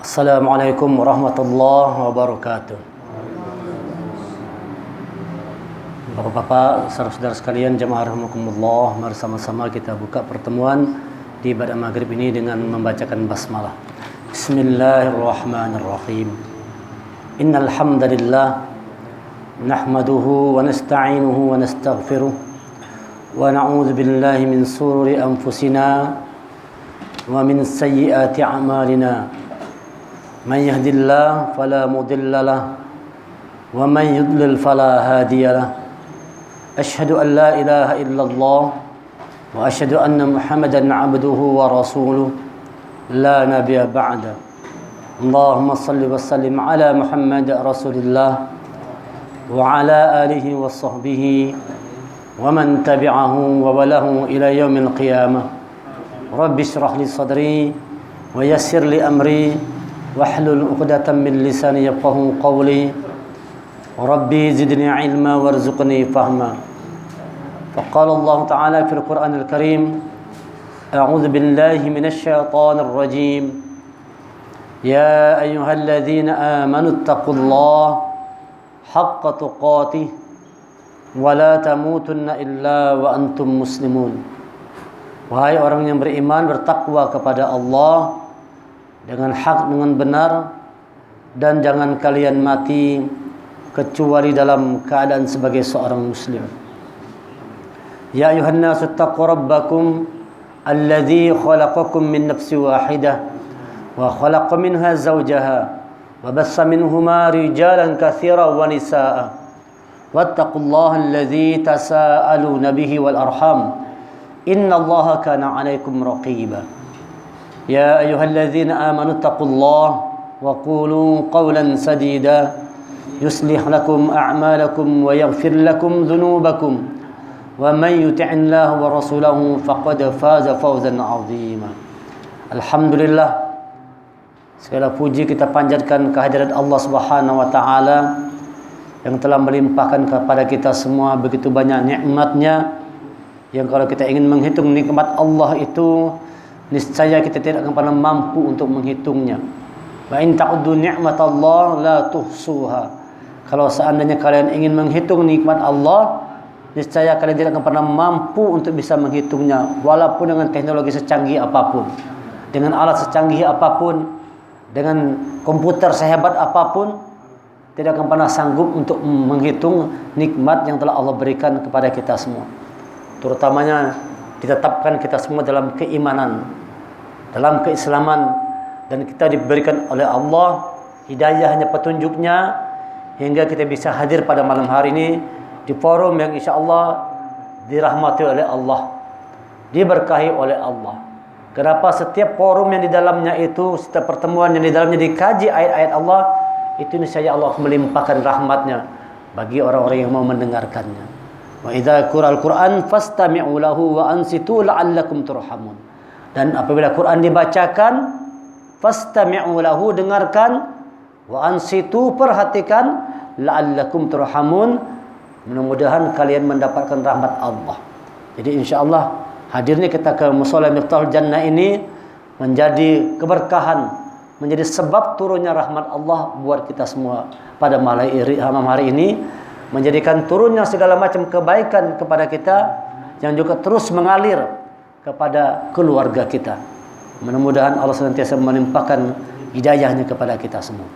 Assalamualaikum warahmatullahi wabarakatuh. Bapak-bapak, saudara-saudara sekalian, jemaah rahimakumullah, mari sama-sama kita buka pertemuan di ibadah maghrib ini dengan membacakan basmalah. Bismillahirrahmanirrahim. Innal hamdalillah nahmaduhu wa nasta'inuhu wa nastaghfiruh wa na'udzu billahi min shururi anfusina wa min sayyiati a'malina. Man yahdihillahu fala mudilla lahu wa man yudlil fala hadiya lahu. Asyhadu an la ilaha illallah wa asyhadu anna Muhammadan 'abduhu wa rasuluh la nabiyya ba'da. Allahumma shalli wa sallim ala Muhammad rasulillah wa ala alihi wa sahbihi wa man tabi'ahu wa walahu ila yaumil qiyamah. Rabbi shrah li sadri wa yassir li amri wahlul 'uqdatam min lisani yafqahu qawli. Rabbi zidni ilma warzuqni fahma. فقال الله تعالى في القرآن الكريم أعوذ بالله من الشيطان الرجيم يا أيها الذين آمنوا اتقوا الله حق تقاته ولا تموتن إلا وأنتم مسلمون. Wahai orang yang beriman, bertakwa kepada Allah dengan hak, dengan benar, dan jangan kalian mati kecuali dalam keadaan sebagai seorang muslim. Ya ayuhan nasu taqu rabbakum alladzi khalaqakum min nafsin wahidah wa khalaqa minha zawjaha wa bassa minhuma rijalan katsiran wa nisaa wattaqullaha alladzi tasaaluna bihi wal arham innallaha kana 'alaikum raqiba. Ya ayyuhalladzina amanu taqullaha wa qulu qawlan sadida yuslih lakum a'malakum wa yaghfir lakum dhunubakum wa man yuti'illaha wa rasulahu faqad faza fawzan 'azima. Alhamdulillah, segala puji kita panjatkan kehadirat Allah Subhanahu wa taala yang telah melimpahkan kepada kita semua begitu banyak nikmat-Nya, yang kalau kita ingin menghitung nikmat Allah itu niscaya kita tidak akan pernah mampu untuk menghitungnya. Wa in ta'uddu ni'matallahi la tuhsuha. Kalau seandainya kalian ingin menghitung nikmat Allah, niscaya kalian tidak akan pernah mampu untuk bisa menghitungnya, walaupun dengan teknologi secanggih apapun, dengan alat secanggih apapun, dengan komputer sehebat apapun, tidak akan pernah sanggup untuk menghitung nikmat yang telah Allah berikan kepada kita semua. Terutamanya ditetapkan kita semua dalam keimanan, dalam keislaman, dan kita diberikan oleh Allah hidayahnya, petunjuknya, hingga kita bisa hadir pada malam hari ini di forum yang insya Allah dirahmati oleh Allah, diberkahi oleh Allah. Kenapa setiap forum yang di dalamnya itu, setiap pertemuan yang di dalamnya dikaji ayat-ayat Allah, itu niscaya Allah melimpahkan rahmatnya bagi orang-orang yang mau mendengarkannya. Wa idza qura'al Qur'an fastami'u lahu wa ansitu la'allakum turhamun. Dan apabila Quran dibacakan, fastami'u lahu, dengarkan, wa ansitu, perhatikan, la'allakum turhamun, mudah-mudahan kalian mendapatkan rahmat Allah. Jadi insyaallah hadirnya kita ke Mushola Miftahul Jannah ini menjadi keberkahan, menjadi sebab turunnya rahmat Allah buat kita semua pada malam hari ini, menjadikan turunnya segala macam kebaikan kepada kita yang juga terus mengalir kepada keluarga kita. Mudah-mudahan Allah senantiasa melimpahkan hidayahnya kepada kita semua.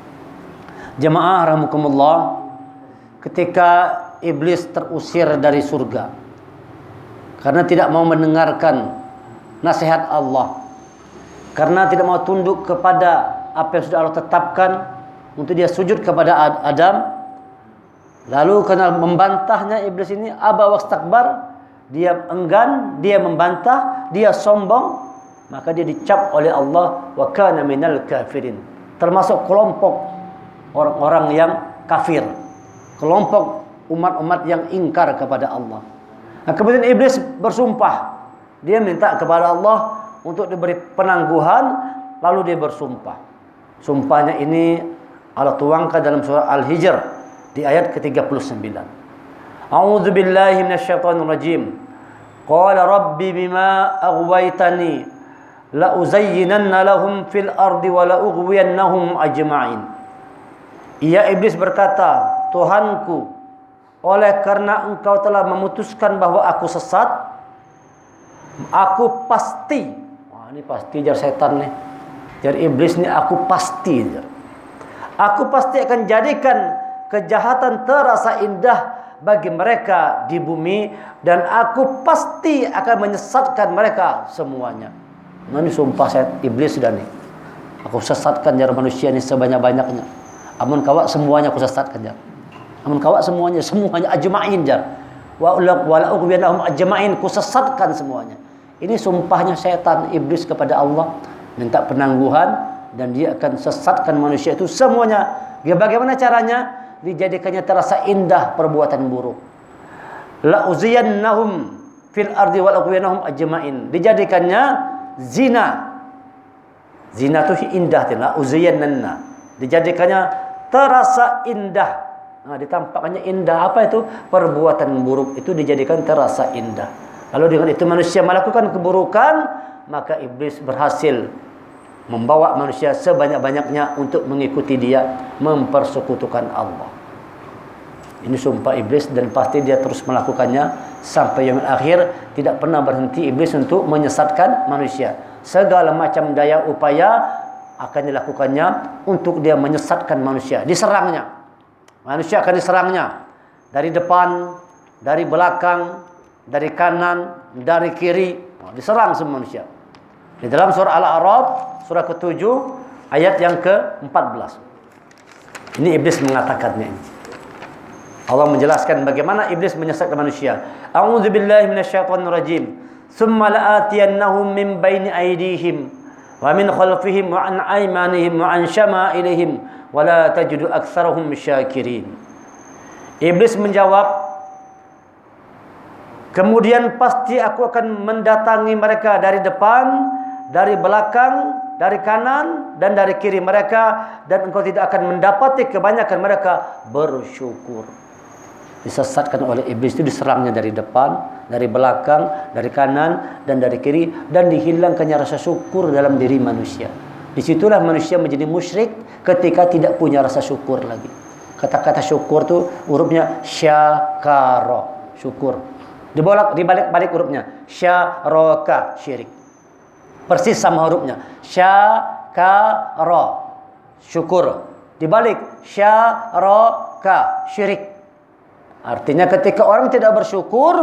Jemaah rahimakumullah, ketika iblis terusir dari surga karena tidak mau mendengarkan nasihat Allah, karena tidak mau tunduk kepada apa yang sudah Allah tetapkan untuk dia sujud kepada Adam, lalu karena membantahnya iblis ini, aba wastakbar, dia enggan, dia membantah, dia sombong, maka dia dicap oleh Allah wa kana minal kafirin, termasuk kelompok orang-orang yang kafir, kelompok umat-umat yang ingkar kepada Allah. Nah, kemudian iblis bersumpah, dia minta kepada Allah untuk diberi penangguhan, lalu dia bersumpah. Sumpahnya ini Allah tuangkan dalam surah Al-Hijr di ayat ke-39. A'udzu billahi minasyaitonir rajim. Qala rabbi bima aghwaytani la uzayyinanna lahum fil ardi wa la ughwiyannahum ajma'in. Ia iblis berkata, Tuhanku, oleh karena engkau telah memutuskan bahwa aku sesat, aku pasti, wah ini pasti jar setan nih, jar iblis nih, aku pasti, aku pasti akan jadikan kejahatan terasa indah bagi mereka di bumi, dan aku pasti akan menyesatkan mereka semuanya. Nah ini sumpah saya iblis sudah nih, aku sesatkan jar manusia ini sebanyak-banyaknya. Amun kawak semuanya aku sesatkan jar. Amun kawak semuanya ajma'in jar. Wa la ughwiyannahum ajma'in, ku sesatkan semuanya. Ini sumpahnya setan iblis kepada Allah, minta penangguhan, dan dia akan sesatkan manusia itu semuanya. Bagaimana caranya? Dijadikannya terasa indah perbuatan buruk. La uziyannahum fil ardi wa la ughwiyannahum ajma'in. Dijadikannya zina. Zina itu indah, la uziyannanna. Dijadikannya terasa indah. Nah, ditampakkannya indah. Apa itu? Perbuatan buruk itu dijadikan terasa indah. Lalu dengan itu manusia melakukan keburukan, maka iblis berhasil membawa manusia sebanyak-banyaknya untuk mengikuti dia, mempersekutukan Allah. Ini sumpah iblis, dan pasti dia terus melakukannya sampai yang akhir. Tidak pernah berhenti iblis untuk menyesatkan manusia. Segala macam daya upaya akan dilakukannya untuk dia menyesatkan manusia. Diserangnya. Manusia akan diserangnya dari depan, dari belakang, dari kanan, dari kiri. Diserang semua manusia. Di dalam surah Al-A'raf, surah ke-7, ayat yang ke-14. Ini iblis mengatakannya ini. Allah menjelaskan bagaimana iblis menyesatkan manusia. A'udzubillahi minasyaitonirrajim. Tsumma la'atiyannahum min baini aydihim wa min khalfihim wa an aymanihim wa an syama'ilihim wa la tajidu aktsarahum syakirin. Iblis menjawab, kemudian pasti aku akan mendatangi mereka dari depan, dari belakang, dari kanan, dan dari kiri mereka, dan engkau tidak akan mendapati kebanyakan mereka bersyukur. Disesatkan oleh iblis itu, diserangnya dari depan, dari belakang, dari kanan, dan dari kiri, dan dihilangkannya rasa syukur dalam diri manusia. Disitulah manusia menjadi musyrik ketika tidak punya rasa syukur lagi. Kata-kata syukur itu hurufnya syakara, syukur. Dibalik hurufnya syaraka, syirik. Persis sama hurufnya syakara, syukur. Dibalik syaraka, syirik. Artinya ketika orang tidak bersyukur,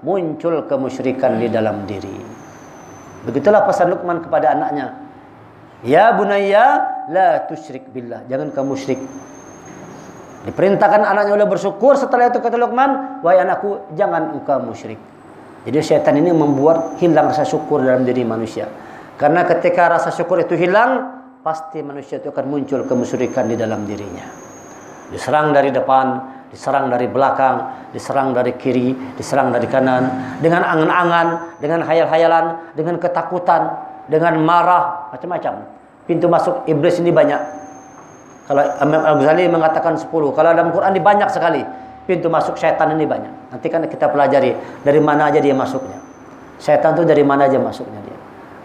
muncul kemusyrikan di dalam diri. Begitulah pesan Luqman kepada anaknya. Ya bunayya la tusyrik billah. Jangan kamu syirik. Diperintahkan anaknya oleh bersyukur. Setelah itu kata Luqman, wahai anakku, jangan engkau musyrik. Jadi syaitan ini membuat hilang rasa syukur dalam diri manusia. Karena ketika rasa syukur itu hilang, pasti manusia itu akan muncul kemusyrikan di dalam dirinya. Diserang dari depan, diserang dari belakang, diserang dari kiri, diserang dari kanan, dengan angan-angan, dengan khayal-khayalan, dengan ketakutan, dengan marah, macam-macam. Pintu masuk iblis ini banyak. Kalau Imam Al-Ghazali mengatakan 10, kalau dalam Quran ini banyak sekali. Pintu masuk syaitan ini banyak. Nanti kan kita pelajari dari mana aja dia masuknya. Syaitan itu dari mana aja masuknya dia.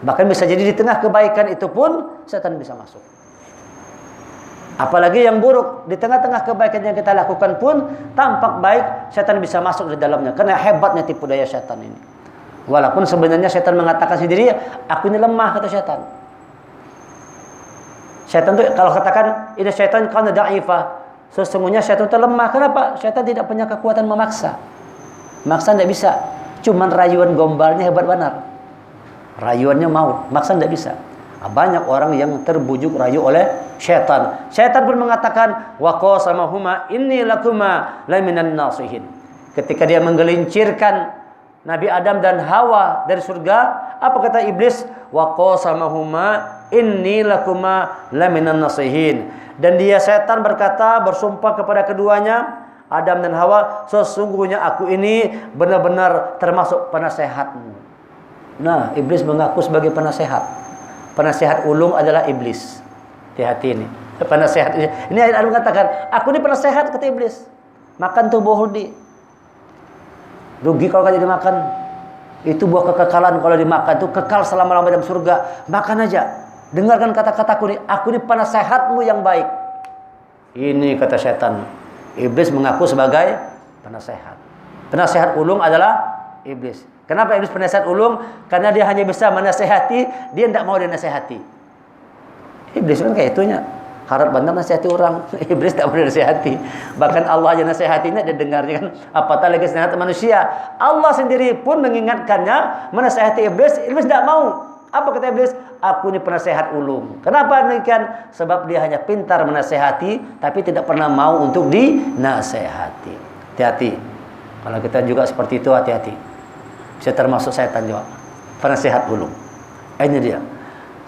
Bahkan bisa jadi di tengah kebaikan itu pun syaitan bisa masuk. Apalagi yang buruk, di tengah-tengah kebaikan yang kita lakukan pun tampak baik, syaitan bisa masuk di dalamnya. Karena hebatnya tipu daya syaitan ini. Walaupun sebenarnya syaitan mengatakan sendiri, aku ini lemah, kata syaitan. Syaitan itu kalau katakan, ini syaitan kana da'ifah, sesungguhnya syaitan itu lemah. Kenapa? Syaitan tidak punya kekuatan memaksa. Maksa tidak bisa. Cuman rayuan gombalnya hebat benar. Rayuannya mau, maksa tidak bisa. Banyak orang yang terbujuk rayu oleh syaitan. Syaitan pun mengatakan, wa qasamahuma inni lakuma laminan nasihin. Ketika dia menggelincirkan Nabi Adam dan Hawa dari surga, apa kata iblis? Wa qasamahuma inni lakuma laminan nasihin. Dan dia syaitan berkata, bersumpah kepada keduanya, Adam dan Hawa, sesungguhnya aku ini benar-benar termasuk penasehatmu. Nah, iblis mengaku sebagai penasehat. Penasehat ulung adalah iblis. Hati-hati ini. Penasehat ini ayat mengatakan, aku ini penasehat, kata iblis. Makan tubuh Hudi. Rugi kalau kau jadi makan. Itu buah kekekalan, kalau dimakan itu kekal selama-lamanya dalam surga. Makan aja. Dengarkan kata-kataku nih, aku ini penasehatmu yang baik. Ini kata setan. Iblis mengaku sebagai penasehat. Penasehat ulung adalah iblis. Kenapa iblis penasehat ulung? Karena dia hanya bisa menasehati, dia tidak mau dinasehati. Iblis kan kayak itunya. Harap bandar nasihati orang. Iblis tak boleh nasihati. Bahkan Allah aja nasihatinya, dia dengarnya kan. Apatah lagi nasihat manusia. Allah sendiri pun mengingatkannya, menasihati iblis. Iblis tidak mau. Apa kata iblis? Aku ini penasehat ulung. Kenapa demikian? Sebab dia hanya pintar menasehati, tapi tidak pernah mau untuk dinasehati. Hati-hati. Kalau kita juga seperti itu, hati-hati. Bisa termasuk setan juga. Penasehat ulung. Ini dia.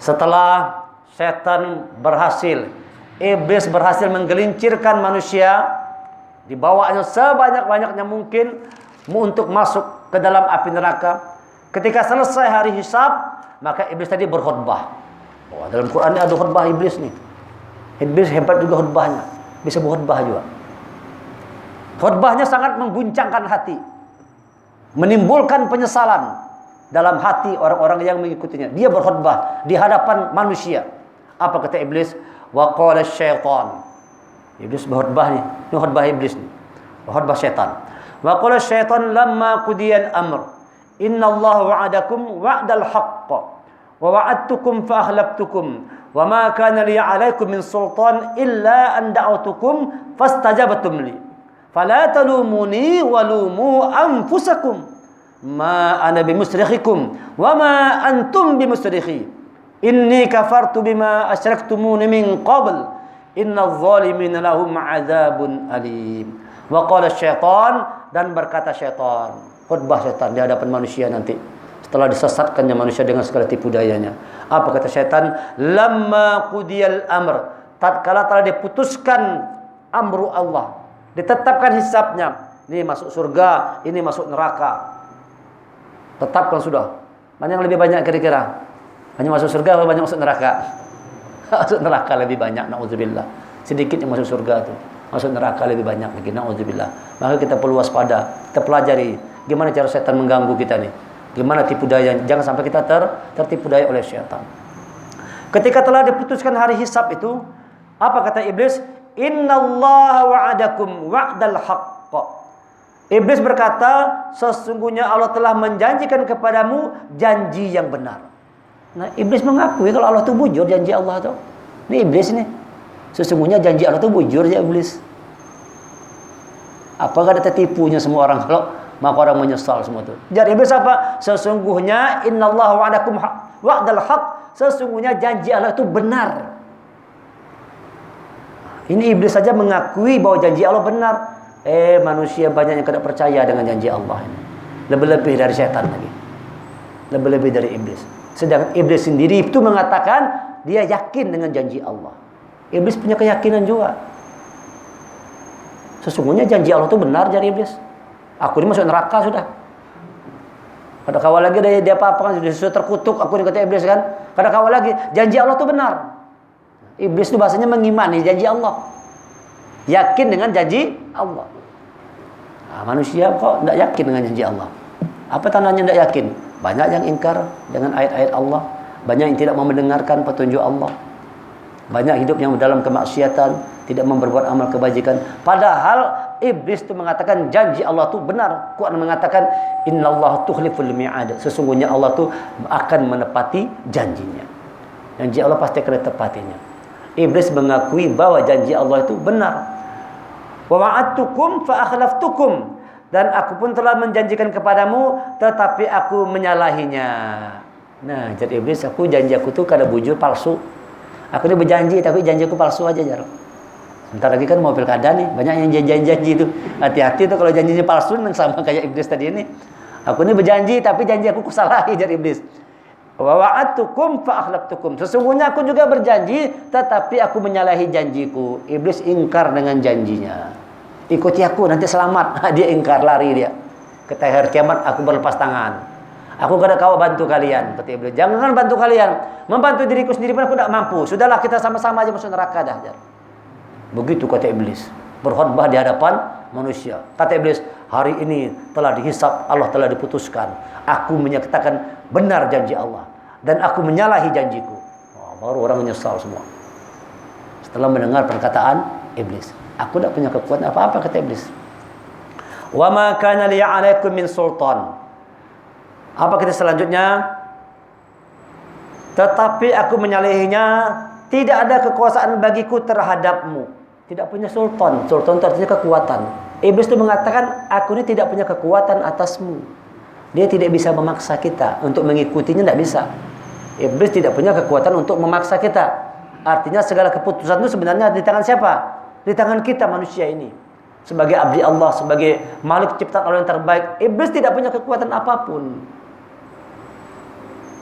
Setelah setan berhasil, iblis berhasil menggelincirkan manusia, dibawanya sebanyak-banyaknya mungkin untuk masuk ke dalam api neraka. Ketika selesai hari hisab, maka iblis tadi berkhutbah. Oh, dalam Quran ini ada khutbah iblis nih. Iblis hebat juga khutbahnya, bisa berkhutbah juga. Khutbahnya sangat mengguncangkan hati, menimbulkan penyesalan dalam hati orang-orang yang mengikutinya. Dia berkhutbah di hadapan manusia. Apa kata iblis? Wa qala syaitan. Iblis berkhutbah nih. Ini khutbah iblis nih. Khutbah syaitan. Wa qala syaitan lamma qudiyal amr. Innallaha wa'adakum wa'dal haqq. Wa wa'adtukum fa akhlaftukum. Wa ma kana li 'alaikum min sultan illa an da'awtukum fastajabtum li. Fala talumuni wa lumu anfusakum. Ma ana bimusrikhikum wa ma antum bimusrikhi. Inni kafartu bima asyraktumuni min qabl. Innadh zalimina lahum 'adzabun alim. Wa qala syaitan, dan berkata syaitan. Khutbah syaitan di hadapan manusia nanti setelah disesatkannya manusia dengan segala tipu dayanya. Apa kata syaitan? Lamma qudiyal amr. Tatkala telah diputuskan amru Allah, ditetapkan hisabnya. Ini masuk surga, ini masuk neraka. Tetapkan sudah. Mana yang lebih banyak kira-kira? Hanya masuk surga atau banyak masuk neraka? Masuk neraka lebih banyak, na'udzubillah. Sedikit yang masuk surga itu. Masuk neraka lebih banyak lagi, na'udzubillah. Maka kita perlu waspada. Kita pelajari gimana cara setan mengganggu kita nih. Gimana tipu daya. Jangan sampai kita tertipu daya oleh syaitan. Ketika telah diputuskan hari hisab itu, apa kata iblis? Innallaha wa'adakum wa'dal haqq. Iblis berkata, sesungguhnya Allah telah menjanjikan kepadamu janji yang benar. Nah, iblis mengakui kalau Allah itu bujur janji Allah itu. Ini iblis nih. Sesungguhnya janji Allah itu bujur ya iblis. Apakah ada tertipunya semua orang? Kalau maka orang menyesal semua itu. Jadi iblis apa? Sesungguhnya innallaha wa'adakum wa'dal haqq. Sesungguhnya janji Allah itu benar. Ini iblis saja mengakui bahwa janji Allah benar. Manusia banyak yang tidak percaya dengan janji Allah ini. Lebih-lebih dari setan lagi. Lebih-lebih dari iblis. Sedangkan iblis sendiri itu mengatakan dia yakin dengan janji Allah. Iblis punya keyakinan juga. Sesungguhnya janji Allah itu benar, jadi iblis. Aku ini masuk neraka sudah. Kada kawal lagi dia apa-apa kan sudah terkutuk. Aku ini kata iblis kan. Kada kawal lagi janji Allah itu benar. Iblis itu bahasanya mengimani janji Allah. Yakin dengan janji Allah. Nah, manusia kok tidak yakin dengan janji Allah. Apa tandanya tidak yakin? Banyak yang ingkar dengan ayat-ayat Allah. Banyak yang tidak mau mendengarkan petunjuk Allah. Banyak hidup yang dalam kemaksiatan, tidak memperbuat amal kebajikan. Padahal iblis itu mengatakan janji Allah itu benar. Quran mengatakan innallaha tukhliful mi'ad. Sesungguhnya Allah itu akan menepati janjinya. Janji Allah pasti akan ditepatinya. Iblis mengakui bahwa janji Allah itu benar. Wa wa'adtukum fa akhlaftukum. Dan aku pun telah menjanjikan kepadamu, tetapi aku menyalahinya. Nah, jadi iblis, aku janji aku tuh kada bujur, palsu. Aku ini berjanji, tapi janji aku palsu aja, Jar. Sebentar lagi kan mau pilkada nih, banyak yang janji-janji itu. Hati-hati tuh kalau janjinya palsu, sama kayak iblis tadi ini. Aku ini berjanji, tapi janji aku kusalahi, jar iblis. Wa wa'adtukum fa akhlaftukum. Sesungguhnya aku juga berjanji, tetapi aku menyalahi janjiku. Iblis ingkar dengan janjinya. Ikuti aku nanti selamat. Dia ingkar, lari dia. Ketika hari kiamat aku berlepas tangan. Aku kada kau bantu kalian. Kata iblis, jangan bantu kalian. Membantu diriku sendiri pun aku tidak mampu. Sudahlah kita sama-sama aja masuk neraka dah. Begitu kata iblis. Berkhutbah di hadapan manusia. Kata iblis, hari ini telah dihisab, Allah telah diputuskan. Aku menyatakan benar janji Allah dan aku menyalahi janjiku. Baru orang menyesal semua. Setelah mendengar perkataan iblis. Aku tidak punya kekuatan apa-apa, kata iblis. Wa ma kana li 'alaikum min sultan. Apa kata selanjutnya? Tetapi aku menyalahinya, tidak ada kekuasaan bagiku terhadapmu. Tidak punya sultan. Sultan itu artinya kekuatan. Iblis itu mengatakan, aku ini tidak punya kekuatan atasmu. Dia tidak bisa memaksa kita untuk mengikutinya, tidak bisa. Iblis tidak punya kekuatan untuk memaksa kita. Artinya segala keputusan itu sebenarnya di tangan siapa? Di tangan kita manusia ini. Sebagai abdi Allah, sebagai makhluk ciptaan Allah yang terbaik, iblis tidak punya kekuatan apapun.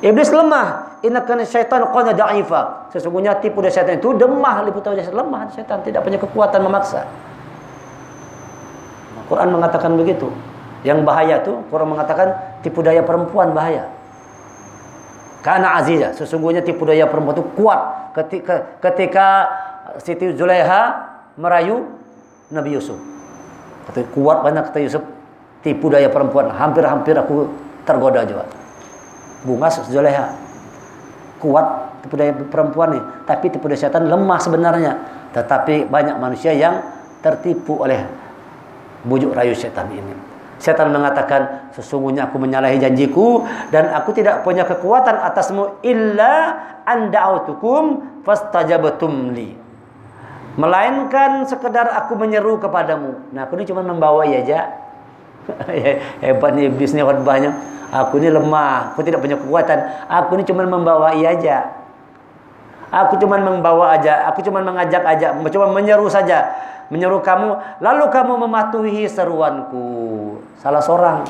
Iblis lemah. Innaka syaitan qad da'ifa. Sesungguhnya tipu daya syaitan itu lemah, lemah syaitan, tidak punya kekuatan memaksa. Quran mengatakan begitu. Yang bahaya tuh Quran mengatakan tipu daya perempuan bahaya. Karena azizah, sesungguhnya tipu daya perempuan itu kuat ketika Siti Zulaiha merayu Nabi Yusuf. Kuat banyak kata Yusuf, tipu daya perempuan, hampir-hampir aku tergoda juga. Bunga Zulaiha kuat tipu daya perempuan nih, tapi tipu daya setan lemah sebenarnya. Tetapi banyak manusia yang tertipu oleh bujuk rayu setan ini. Setan mengatakan, sesungguhnya aku menyalahi janjiku dan aku tidak punya kekuatan atasmu illa an da'autukum fastajabtum li. Melainkan sekedar aku menyeru kepadamu. Nah, aku ini cuma membawa aja. Hebatnya iblis ini khotbahnya. Aku ini lemah, aku tidak punya kekuatan. Aku ini cuma membawa aja. Aku cuma membawa aja, aku cuma mengajak aja, cuma menyeru saja. Menyeru kamu, lalu kamu mematuhi seruanku. Salah seorang.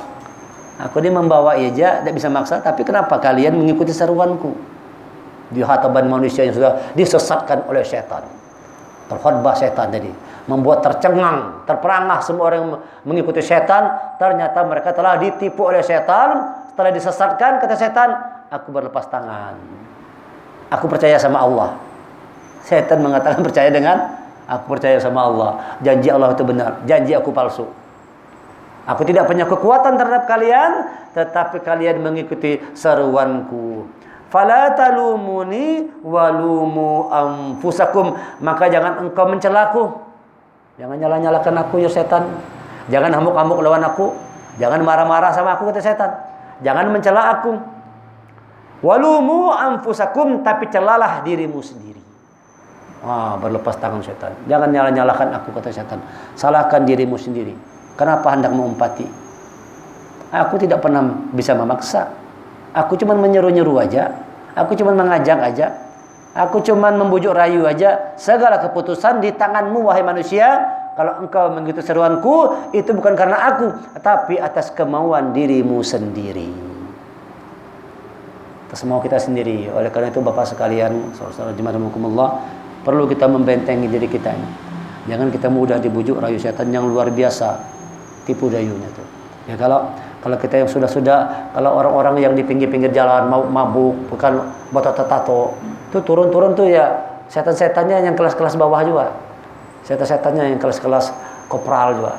Aku ini membawa aja, tidak bisa maksa, tapi kenapa kalian mengikuti seruanku? Di hadapan manusia yang sudah disesatkan oleh setan. Terkhotbah setan tadi, membuat tercengang, terperangah semua orang yang mengikuti setan. Ternyata mereka telah ditipu oleh setan. Setelah disesatkan, kata setan, aku berlepas tangan. Aku percaya sama Allah. Setan mengatakan percaya dengan aku percaya sama Allah. Janji Allah itu benar, janji aku palsu. Aku tidak punya kekuatan terhadap kalian, tetapi kalian mengikuti seruanku. Fala talumuni walumu anfusakum. Maka jangan engkau mencelaku. Jangan nyala-nyalakan aku ya setan. Jangan hamuk-hamuk lawan aku. Jangan marah-marah sama aku, kata setan. Jangan mencela aku. Walumu anfusakum, tapi celalah dirimu sendiri. Berlepas tangan setan. Jangan nyala-nyalakan aku, kata setan. Salahkan dirimu sendiri. Kenapa hendak mengumpati? Aku tidak pernah bisa memaksa. Aku cuma menyeru-nyeru aja. Aku cuma mengajak aja. Aku cuma membujuk rayu aja. Segala keputusan di tanganmu, wahai manusia. Kalau engkau mengikuti seruanku, itu bukan karena aku, tapi atas kemauan dirimu sendiri. Atas mau kita sendiri. Oleh karena itu Bapak sekalian, saudara jemaah rahimakumullah, perlu kita membentengi diri kita ini. Jangan kita mudah dibujuk rayu setan yang luar biasa. Tipu dayunya tuh. Ya kalau kita yang sudah kalau orang-orang yang di pinggir-pinggir jalan mau mabuk, bukan tato, itu turun-turun tuh ya setan-setannya yang kelas-kelas bawah juga. Setan-setannya yang kelas-kelas kopral juga.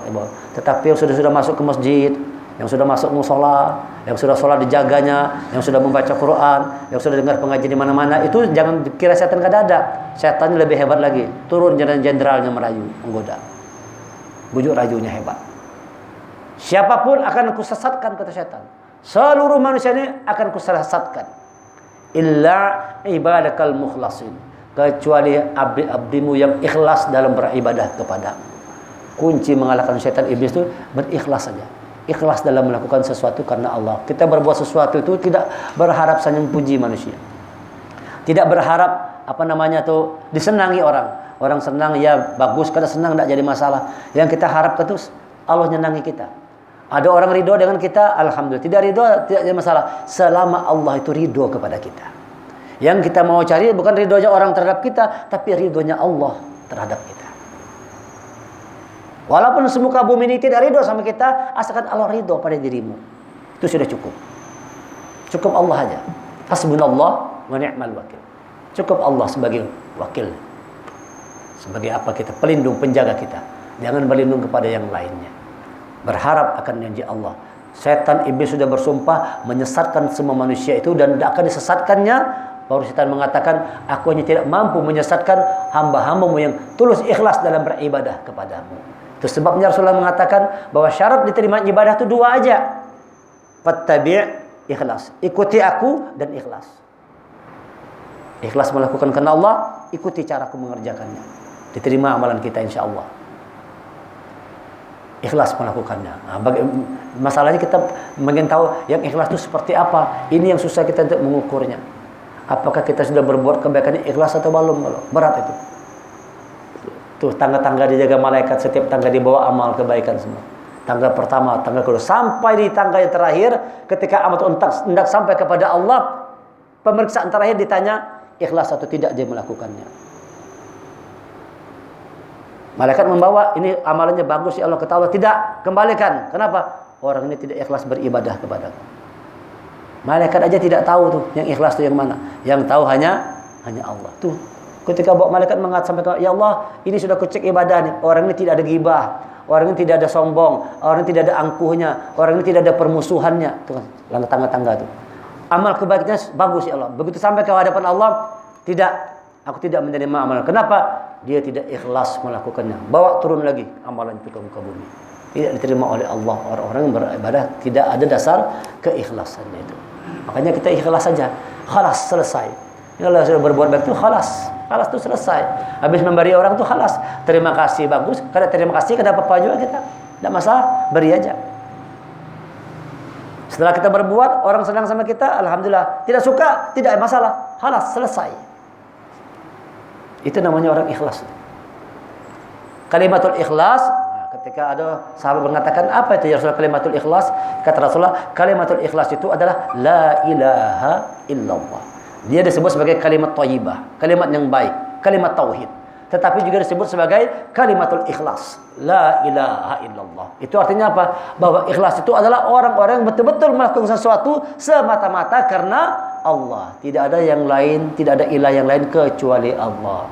Tetapi yang sudah masuk ke masjid, yang sudah masuk musola, yang sudah sholat dijaganya, yang sudah membaca Quran, yang sudah dengar pengajian di mana-mana, itu jangan kira setan kada ada. Setannya lebih hebat lagi. Turun jenderalnya merayu, menggoda. Bujuk rayunya hebat. Siapapun akan kusesatkan, kata setan. Seluruh manusia ini akan kusesatkan. Illa ibadakal mukhlasin. Kecuali abdi-abdimu yang ikhlas dalam beribadah kepadamu. Kunci mengalahkan setan iblis itu berikhlas saja. Ikhlas dalam melakukan sesuatu karena Allah. Kita berbuat sesuatu itu tidak berharap sanjung puji manusia. Tidak berharap disenangi orang. Orang senang ya bagus, kada senang tidak jadi masalah. Yang kita harap terus Allah nyenangi kita. Ada orang ridho dengan kita, alhamdulillah. Tidak ridho, tidak ada masalah. Selama Allah itu ridho kepada kita. Yang kita mau cari bukan ridhonya orang terhadap kita, tapi ridhonya Allah terhadap kita. Walaupun semuka bumi ini tidak ridho sama kita, asalkan Allah ridho pada dirimu. Itu sudah cukup. Cukup Allah aja. Hasbunallah wa ni'mal wakil. Cukup Allah sebagai wakil. Sebagai apa kita? Pelindung, penjaga kita. Jangan berlindung kepada yang lainnya. berharap akan janji Allah. Setan iblis sudah bersumpah menyesatkan semua manusia itu dan tidak akan disesatkannya. Baru setan mengatakan, aku hanya tidak mampu menyesatkan hamba-hambamu yang tulus ikhlas dalam beribadah kepadamu. Itu sebabnya Rasulullah mengatakan bahwa syarat diterima ibadah itu dua aja. Fattabi' ikhlas. Ikuti aku dan ikhlas. Ikhlas melakukan karena Allah, ikuti caraku mengerjakannya. Diterima amalan kita insya Allah. Ikhlas melakukannya. Nah, masalahnya kita ingin tahu yang ikhlas itu seperti apa. Ini yang susah kita untuk mengukurnya. Apakah kita sudah berbuat kebaikan ikhlas atau belum? Berat itu. Tuh tangga-tangga dijaga malaikat, setiap tangga dibawa amal kebaikan semua. Tangga pertama, tangga kedua, sampai di tangga yang terakhir, ketika amal hendak sampai kepada Allah, pemeriksaan terakhir ditanya ikhlas atau tidak dia melakukannya. Malaikat membawa, ini amalannya bagus ya Allah, kata Allah, tidak, kembalikan. Kenapa? Orang ini tidak ikhlas beribadah kepadaku. Malaikat aja tidak tahu tuh yang ikhlas itu yang mana. Yang tahu hanya Allah. Tuh, ketika bawa malaikat mengatakan sampai, ya Allah, ini sudah kucek ibadah nih. Orang ini tidak ada ghibah, orang ini tidak ada sombong, orang ini tidak ada angkuhnya, orang ini tidak ada permusuhannya. Tuh kan, tangga-tangga tuh. Amal kebaikannya bagus ya Allah. Begitu sampai ke hadapan Allah, tidak, aku tidak menerima amalan. Kenapa? Dia tidak ikhlas melakukannya. Bawa turun lagi amalan itu ke muka bumi. Tidak diterima oleh Allah. Orang-orang yang beribadah tidak ada dasar keikhlasannya itu. Makanya kita ikhlas saja. Khalas, selesai. Kalau sudah berbuat baik itu khalas. Khalas itu selesai. Habis memberi orang itu khalas. Terima kasih, bagus. Karena terima kasih, kenapa apa juga kita. Tidak masalah, beri aja. Setelah kita berbuat, orang senang sama kita, alhamdulillah. Tidak suka, tidak masalah. Khalas, selesai. Itu namanya orang ikhlas. Kalimatul ikhlas, ketika ada sahabat mengatakan, apa itu ya Rasulullah kalimatul ikhlas? Kata Rasulullah, kalimatul ikhlas itu adalah la ilaha illallah. Dia disebut sebagai kalimat thayyibah, kalimat yang baik, kalimat tauhid. Tetapi juga disebut sebagai kalimatul ikhlas, la ilaha illallah. Itu artinya apa? Bahwa ikhlas itu adalah orang-orang yang betul-betul melakukan sesuatu semata-mata karena Allah. Tidak ada yang lain, tidak ada ilah yang lain kecuali Allah.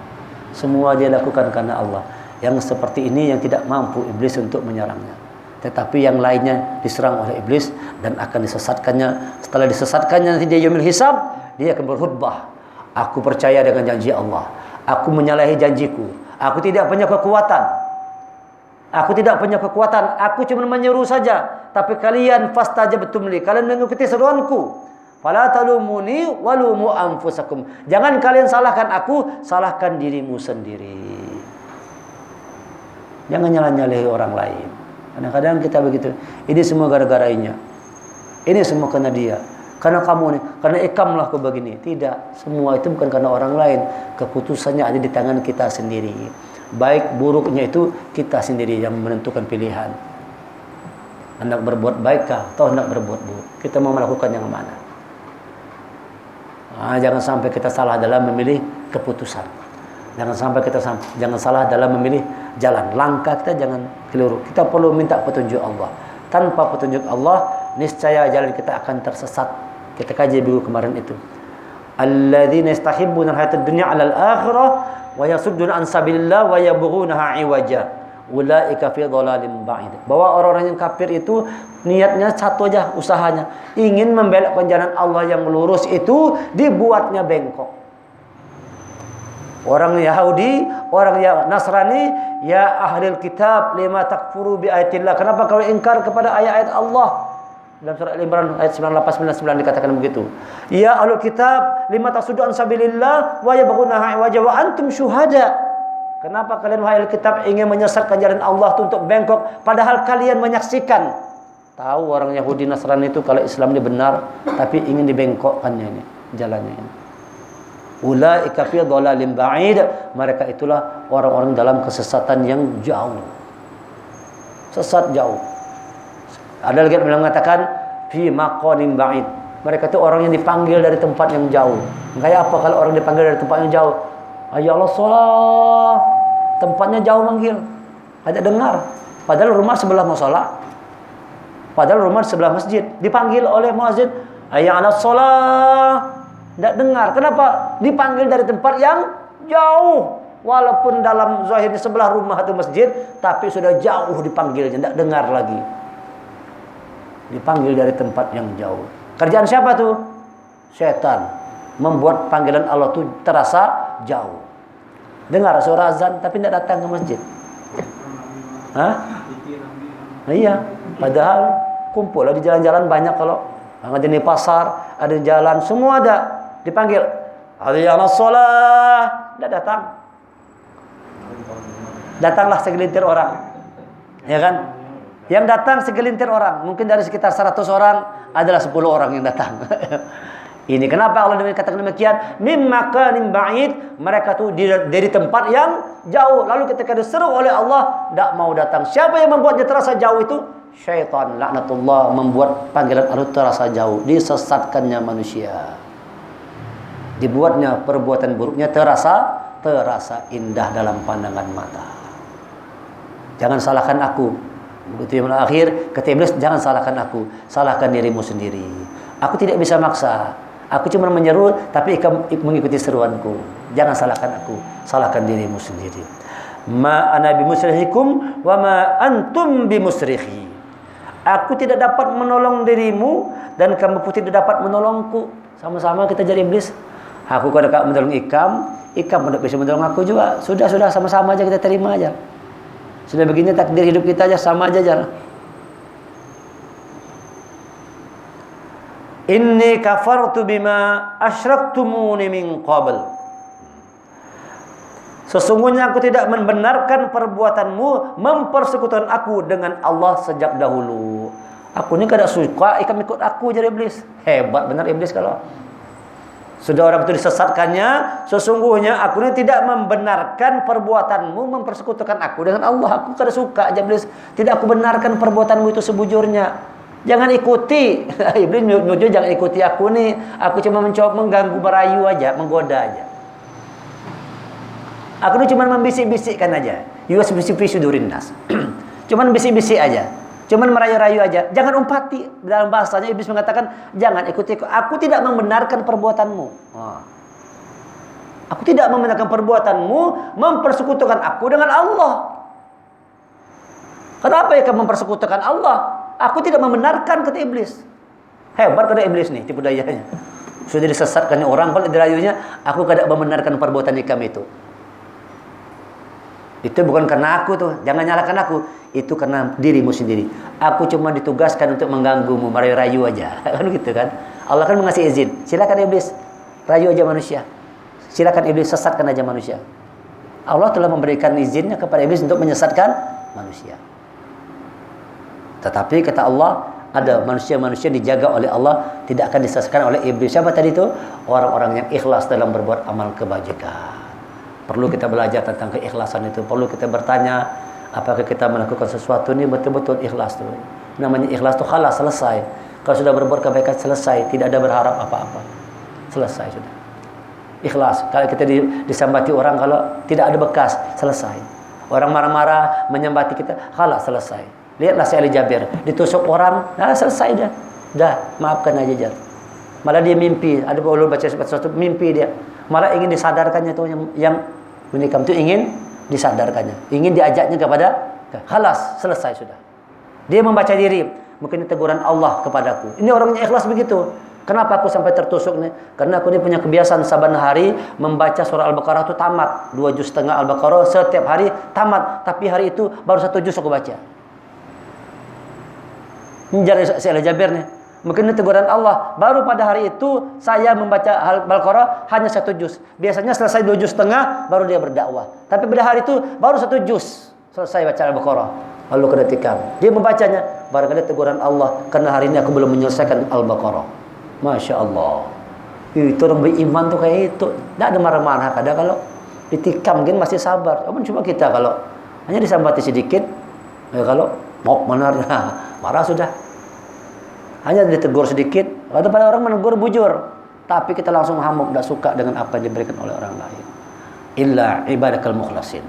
Semua dia lakukan karena Allah. Yang seperti ini yang tidak mampu iblis untuk menyerangnya. Tetapi yang lainnya diserang oleh iblis dan akan disesatkannya. Setelah disesatkannya nanti dia yaumil hisab, dia akan berkhutbah. Aku percaya dengan janji Allah. Aku menyalahi janjiku. Aku tidak punya kekuatan. Aku tidak punya kekuatan. Aku cuma menyeru saja. Tapi kalian fastajabtum li. Kalian mengikuti seruanku. Fala talumuni walumu anfusakum. Jangan kalian salahkan aku, salahkan dirimu sendiri. Jangan nyalah-nyalahi orang lain. Kadang-kadang kita begitu. Ini semua gara-garanya. Ini semua karena dia. Karena kamu nih, karena ikamlah kau begini. Tidak, semua itu bukan karena orang lain. Keputusannya ada di tangan kita sendiri. Baik buruknya itu kita sendiri yang menentukan pilihan. Hendak berbuat baikkah atau hendak berbuat buruk. Kita mau melakukan yang mana? Nah, jangan sampai kita salah dalam memilih keputusan. Jangan sampai kita jangan salah dalam memilih jalan. Langkah kita jangan keliru. Kita perlu minta petunjuk Allah. Tanpa petunjuk Allah, niscaya jalan kita akan tersesat. Kita kaji minggu kemarin itu. Alladzina yastahibbuna al-hayatad dunya 'alal akhirah wa yasudduna an sabilillah wa yabghunaha 'iwaja. Ulaika fi dhalalim ba'id. Bahwa orang-orang yang kafir itu niatnya satu aja, usahanya ingin membelokkan jalan Allah yang lurus itu dibuatnya bengkok. Orang Yahudi, orang Nasrani, ya ahlul kitab lima takfuru bi ayatillah. Kenapa kau ingkar kepada ayat-ayat Allah? Dalam surah Al-Imran ayat 98-99 dikatakan begitu. Ya ahlul kitab lima tasuddu an sabilillah wa yabghunaha wa antum syuhada. Kenapa kalian wahai kitab ingin menyesatkan jalan Allah itu untuk bengkok padahal kalian menyaksikan? Tahu orang Yahudi Nasrani itu kalau Islam ini benar tapi ingin dibengkokkannya ini jalannya ini. Ulaika fi dhalalim ba'id. Mereka itulah orang-orang dalam kesesatan yang jauh. Sesat jauh. Ada lagi yang mengatakan fi maqamin ba'id. Mereka itu orang yang dipanggil dari tempat yang jauh. Kayak apa kalau orang dipanggil dari tempat yang jauh? Ya Allah sholat. Tempatnya jauh manggil. Ada dengar. Padahal rumah sebelah musola. Padahal rumah sebelah masjid. Dipanggil oleh muazin. Ya Allah sholat. Tidak dengar. Kenapa? Dipanggil dari tempat yang jauh. Walaupun dalam zahirnya sebelah rumah atau masjid. Tapi sudah jauh dipanggilnya. Tidak dengar lagi. Dipanggil dari tempat yang jauh. Kerjaan siapa tuh? Setan. Membuat panggilan Allah tuh terasa jauh. Dengar suara azan tapi tidak datang ke masjid. Hah? Iya. Padahal kumpul di jalan-jalan banyak, kalau ada di pasar, ada di jalan, semua ada. Dipanggil, hayya 'alas shalah, tidak datang. Datanglah segelintir orang. Ya kan? Yang datang segelintir orang, mungkin dari sekitar 100 orang adalah 10 orang yang datang. Ini kenapa Allah katakan demikian? Mim makanin ba'id, mereka tuh dari tempat yang jauh. Lalu ketika diseru oleh Allah, tidak mau datang. Siapa yang membuatnya terasa jauh itu? Syaitan, laknatullah, membuat panggilan Allah terasa jauh, disesatkannya manusia. Dibuatnya perbuatan buruknya terasa indah dalam pandangan mata. Jangan salahkan aku. Begitu yang akhir kata iblis, jangan salahkan aku, salahkan dirimu sendiri. Aku tidak bisa maksa. Aku cuma menyeru, tapi mengikuti seruanku. Jangan salahkan aku, salahkan dirimu sendiri. Ma ana bimusrihikum wa ma antum bimusrikhi. Aku tidak dapat menolong dirimu dan kamu pun tidak dapat menolongku. Sama-sama kita jadi iblis. Aku kalau menolong Ikam pun tidak bisa menolong aku juga. Sudah sama-sama aja, kita terima aja. Sudah begini takdir hidup kita aja, sama aja jangan. Inni kafartu bima asyraktumuni min qabl. Sesungguhnya aku tidak membenarkan perbuatanmu mempersekutukan aku dengan Allah sejak dahulu. Aku ini kada suka ikam ikut aku jadi iblis. Hebat benar iblis kalau sudah orang itu disesatkannya. Sesungguhnya aku ini tidak membenarkan perbuatanmu mempersekutukan aku dengan Allah. Aku kada suka aja iblis. Tidak aku benarkan perbuatanmu itu sebujurnya. Jangan ikuti. Iblis nyuruh jangan ikuti aku nih. Aku cuma mencoba mengganggu, merayu aja, menggoda aja. Aku ini cuma membisik-bisikkan aja. Yusbisu sudurin nas. Cuman bisik-bisik aja. Cuman merayu-rayu aja. Jangan umpati. Dalam bahasanya iblis mengatakan, jangan ikuti aku. Aku tidak membenarkan perbuatanmu. Aku tidak membenarkan perbuatanmu mempersekutukan aku dengan Allah. Kenapa ya kamu mempersekutukan Allah? Aku tidak membenarkan, kata iblis. Hebat kata iblis nih, tipu dayanya. Sudah disesatkannya orang, kalau dirayunya, aku tidak membenarkan perbuatan ikam itu. Itu bukan karena aku tuh, jangan nyalakan aku. Itu karena dirimu sendiri. Aku cuma ditugaskan untuk mengganggumu, merayu-rayu aja. Kan gitu kan. Allah kan mengasih izin. Silakan iblis, rayu aja manusia. Silakan iblis, sesatkan aja manusia. Allah telah memberikan izinnya kepada iblis untuk menyesatkan manusia. Tetapi kata Allah, ada manusia-manusia dijaga oleh Allah, tidak akan disesatkan oleh iblis. Siapa tadi itu? Orang-orang yang ikhlas dalam berbuat amal kebajikan. Perlu kita belajar tentang keikhlasan itu. Perlu kita bertanya, apakah kita melakukan sesuatu ini betul-betul ikhlas tuh. Namanya ikhlas tuh khalas, selesai. Kalau sudah berbuat kebaikan selesai, tidak ada berharap apa-apa. Selesai sudah. Ikhlas. Kalau kita disambati orang, kalau tidak ada bekas, selesai. Orang marah-marah menyambati kita, khalas, selesai. Lihatlah si Ali Jabir, ditusuk orang, nah selesai dah. Dah, maafkan aja jar. Malah dia mimpi, ada ulun baca sesuatu mimpi dia. Malah ingin disadarkannya tuh yang menikam itu ingin disadarkannya, ingin diajaknya kepada khalas, selesai sudah. Dia membaca diri, mungkin teguran Allah kepadaku. Ini orangnya ikhlas begitu. Kenapa aku sampai tertusuk nih? Karena aku ini punya kebiasaan saban hari membaca surah Al-Baqarah itu tamat, 2 juz setengah Al-Baqarah setiap hari tamat, tapi hari itu baru 1 juz aku baca. Menjadi si Jabir nih. Mungkin ini teguran Allah. Baru pada hari itu saya membaca Al-Baqarah hanya 1 juz. Biasanya selesai 2 juz setengah baru dia berdakwah. Tapi pada hari itu baru 1 juz selesai baca Al-Baqarah. Lalu kena tikam. Dia membacanya. Barangkali teguran Allah, karena hari ini aku belum menyelesaikan Al-Baqarah. Masya Allah. Itu orang beriman tuh kayak itu. Tidak ada marah-marah. Kadang kalau ditikam mungkin masih sabar. Namun cuma kita kalau hanya disambati sedikit, ya kalau mau benar, marah sudah. Hanya ditegur sedikit, lalu pada orang menegur bujur, tapi kita langsung hamuk, tidak suka dengan apa yang diberikan oleh orang lain. Illa ibadakal mukhlasin,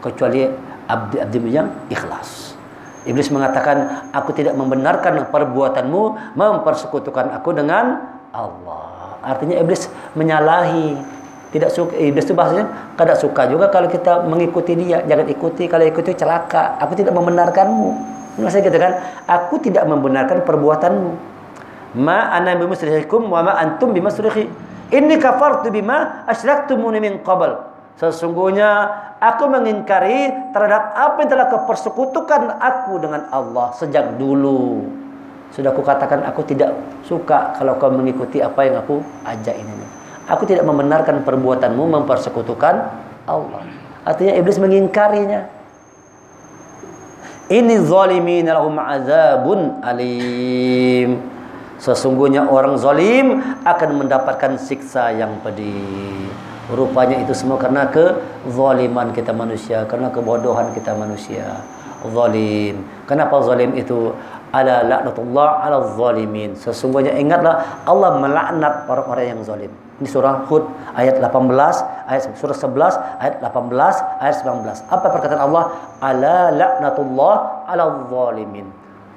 kecuali abdi-abdimu yang ikhlas. Iblis mengatakan, aku tidak membenarkan perbuatanmu mempersekutukan aku dengan Allah. Artinya iblis menyalahi, tidak suka. Iblis itu bahasanya tidak suka juga kalau kita mengikuti dia. Jangan ikuti, kalau ikuti celaka. Aku tidak membenarkanmu. Maksudnya gitu kan, aku tidak membenarkan perbuatanmu. Ma ana bimusrihikum wa ma antum bimusrikhi. Inni kafartu bima asyraktumuni min qabl. Sesungguhnya aku mengingkari terhadap apa yang telah kau persekutukan aku dengan Allah sejak dulu. Sudah aku katakan aku tidak suka kalau kau mengikuti apa yang aku ajak ini. Aku tidak membenarkan perbuatanmu mempersekutukan Allah. Artinya iblis mengingkarinya. Ini zalimin lahum azabun alim. Sesungguhnya orang zalim akan mendapatkan siksa yang pedih. Rupanya itu semua karena kezaliman kita manusia, karena kebodohan kita manusia. Zalim. Kenapa zalim itu? Ala laknatullah ala zalimin. Sesungguhnya ingatlah Allah melaknat orang-orang yang zalim. Ini surah Hud ayat 18, surah 11 ayat 18, ayat 19. Apa perkataan Allah? Ala laknatullah ala zalimin.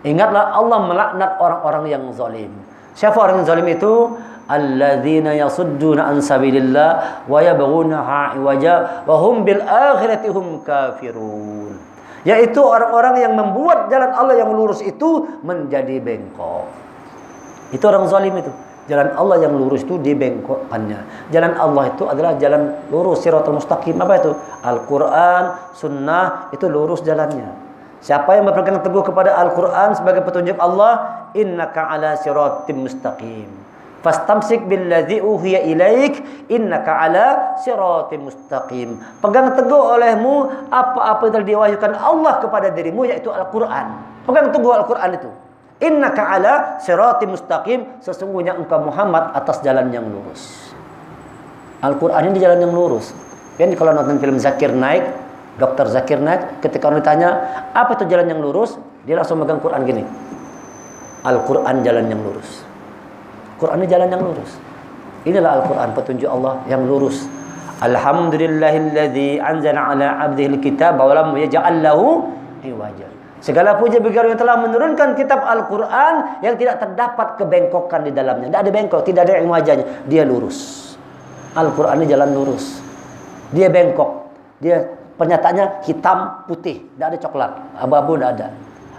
Ingatlah Allah melaknat orang-orang yang zalim. Siapa orang yang zalim itu? Alladzina yasudduna an sabilillah wa yabghunaha iwaja wa hum bil akhirati hum kafirun. Yaitu orang-orang yang membuat jalan Allah yang lurus itu menjadi bengkok. Itu orang zalim itu. Jalan Allah yang lurus itu dibengkokkannya. Jalan Allah itu adalah jalan lurus, siratal mustaqim. Apa itu? Al-Quran, Sunnah, itu lurus jalannya. Siapa yang berpegang teguh kepada Al-Quran sebagai petunjuk Allah, innaka ala siratim mustaqim. Fastamsik billadzi uhiya ilaik, innaka ala siratim mustaqim. Pegang teguh olehmu apa-apa yang telah diwahyukan Allah kepada dirimu, yaitu Al-Quran. Pegang teguh Al-Quran itu. Innaka ala siratim mustaqim. Sesungguhnya engkau Muhammad atas jalan yang lurus. Al-Quran ini jalan yang lurus. Kan kalau nonton film Zakir Naik, Dr. Zakir Naik, ketika orang ditanya apa itu jalan yang lurus, dia langsung megang Quran gini. Al-Quran jalan yang lurus. Quran ini jalan yang lurus. Inilah Al-Quran, petunjuk Allah yang lurus. Alhamdulillahilladzi anzala ala abdihi alkitaba wa lam yaj'al lahu iwaja. Segala puji bagi Allah yang telah menurunkan kitab Al-Quran yang tidak terdapat kebengkokan di dalamnya. Tidak ada bengkok, tidak ada wajahnya. Dia lurus. Al-Quran ini jalan lurus. Dia bengkok. Dia pernyataannya hitam putih, tidak ada coklat, abu-abu tidak ada.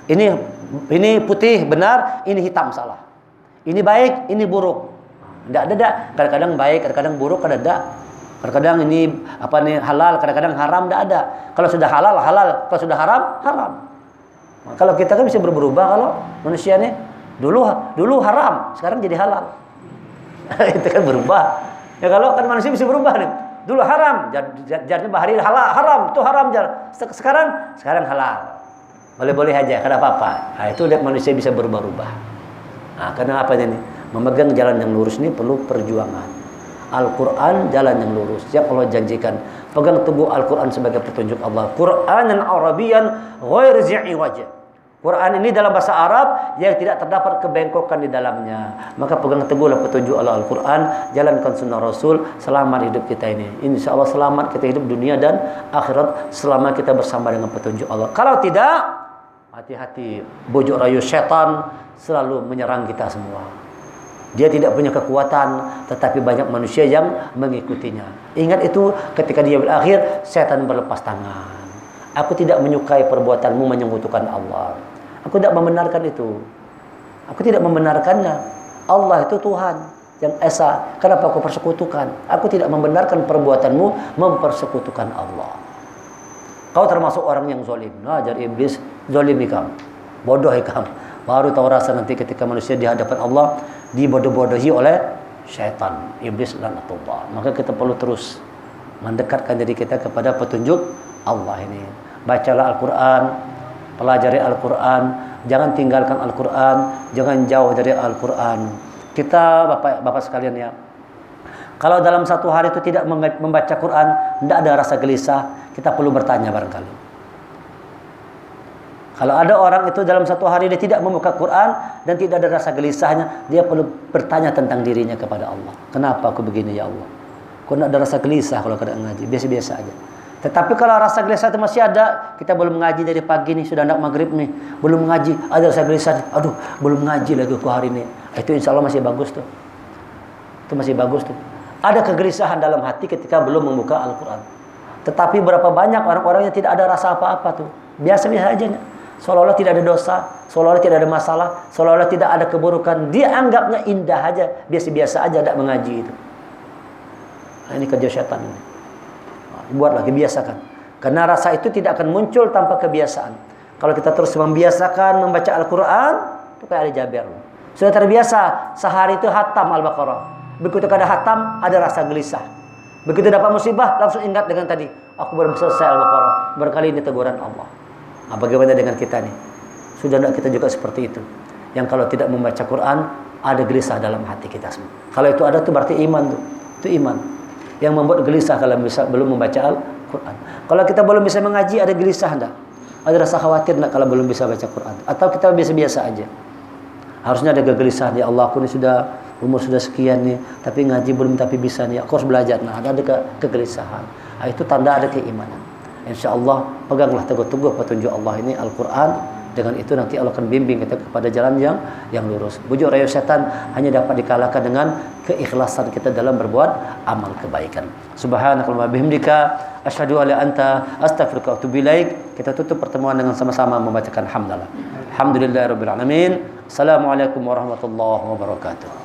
Ini putih benar, ini hitam salah. Ini baik, ini buruk. Tidak ada. Kadang-kadang baik, kadang-kadang buruk, kadang-kadang. Kadang-kadang ini halal, kadang-kadang haram, tidak ada. Kalau sudah halal, halal. Kalau sudah haram, haram. Kalau kita kan bisa berubah kalau manusia nih dulu haram, sekarang jadi halal. Itu kan berubah. Ya kalau kan manusia bisa berubah nih. Dulu haram, jadi bahari halal, haram, itu haram jar. Sekarang halal. Boleh-boleh aja, kada apa-apa. Nah, itu lihat manusia bisa berubah-ubah. Nah, karena apa ini? Memegang jalan yang lurus ini perlu perjuangan. Al-Quran jalan yang lurus yang Allah janjikan. Pegang teguh Al-Quran sebagai petunjuk Allah. Qur'anan Arabian ghair zi'i wajh. Quran ini dalam bahasa Arab yang tidak terdapat kebengkokan di dalamnya. Maka pegang teguhlah petunjuk Allah Al-Quran, jalankan sunnah Rasul, selamat hidup kita ini. Insya Allah selamat kita hidup dunia dan akhirat selama kita bersama dengan petunjuk Allah. Kalau tidak, hati-hati, bujuk rayu setan selalu menyerang kita semua. Dia tidak punya kekuatan, tetapi banyak manusia yang mengikutinya. Ingat itu ketika dia berakhir, setan berlepas tangan. Aku tidak menyukai perbuatanmu menyekutukan Allah. Aku tidak membenarkan itu. Aku tidak membenarkannya. Allah itu Tuhan yang Esa. Kenapa kau persekutukan? Aku tidak membenarkan perbuatanmu mempersekutukan Allah. Kau termasuk orang yang zalim. Ajar iblis, zalim ikam. Bodoh ikam. Baru tahu rasa nanti ketika manusia di hadapan Allah dibodoh-bodohi oleh syaitan, iblis laknatullah. Maka kita perlu terus mendekatkan diri kita kepada petunjuk Allah ini. Bacalah Al-Quran, pelajari Al-Quran, jangan tinggalkan Al-Quran, jangan jauh dari Al-Quran. Kita Bapak sekalian ya, kalau dalam satu hari itu tidak membaca Quran, tidak ada rasa gelisah, kita perlu bertanya barangkali. Kalau ada orang itu dalam satu hari dia tidak membuka Quran dan tidak ada rasa gelisahnya, dia perlu bertanya tentang dirinya kepada Allah. Kenapa aku begini ya Allah? Kok tidak ada rasa gelisah kalau kadang ngaji? Biasa-biasa aja. Tetapi kalau rasa gelisah itu masih ada, kita belum mengaji dari pagi nih, sudah nak maghrib nih, belum mengaji, ada rasa gelisah, aduh belum mengaji lagi aku hari ini. Itu insya Allah masih bagus tuh. Itu masih bagus tuh. Ada kegelisahan dalam hati ketika belum membuka Al-Quran. Tetapi berapa banyak orang-orang yang tidak ada rasa apa-apa tuh. Biasa-biasa aja. Seolah-olah tidak ada dosa, seolah-olah tidak ada masalah, seolah-olah tidak ada keburukan. Dia anggapnya indah aja, biasa-biasa aja tidak mengaji itu. Nah, ini kerja setan ini. Buatlah, kebiasakan. Karena rasa itu tidak akan muncul tanpa kebiasaan. Kalau kita terus membiasakan membaca Al-Quran, itu kayak ada Jaber. Sudah terbiasa, sehari itu hatam Al-Baqarah. Begitu kada hatam, ada rasa gelisah. Begitu dapat musibah, langsung ingat dengan tadi, aku belum selesai Al-Baqarah. Berkali ini teguran Allah. Nah, bagaimana dengan kita nih? Sudah tidak kita juga seperti itu? Yang kalau tidak membaca Quran, ada gelisah dalam hati kita semua. Kalau itu ada, tuh berarti iman tuh. Itu iman. Yang membuat gelisah kalau belum membaca Al-Quran. Kalau kita belum bisa mengaji, ada gelisah enggak? Ada rasa khawatir enggak kalau belum bisa baca Quran? Atau kita biasa-biasa aja? Harusnya ada kegelisahan. Ya Allah, aku ini sudah umur sudah sekian nih, tapi ngaji belum, tapi bisa nih. Aku harus belajar. Nah, ada kegelisahan. Nah, itu tanda ada keimanan. InsyaAllah peganglah teguh-teguh petunjuk Allah ini Al-Quran. Dengan itu nanti Allah akan bimbing kita kepada jalan yang lurus. Bujuk rayu setan hanya dapat dikalahkan dengan keikhlasan kita dalam berbuat amal kebaikan. Subhanakallahumma bihamdika asyhadu an la anta astaghfiruka wa atubu ilaik. Kita tutup pertemuan dengan sama-sama membacakan hamdalah. Alhamdulillahirabbil alamin. Assalamualaikum warahmatullahi wabarakatuh.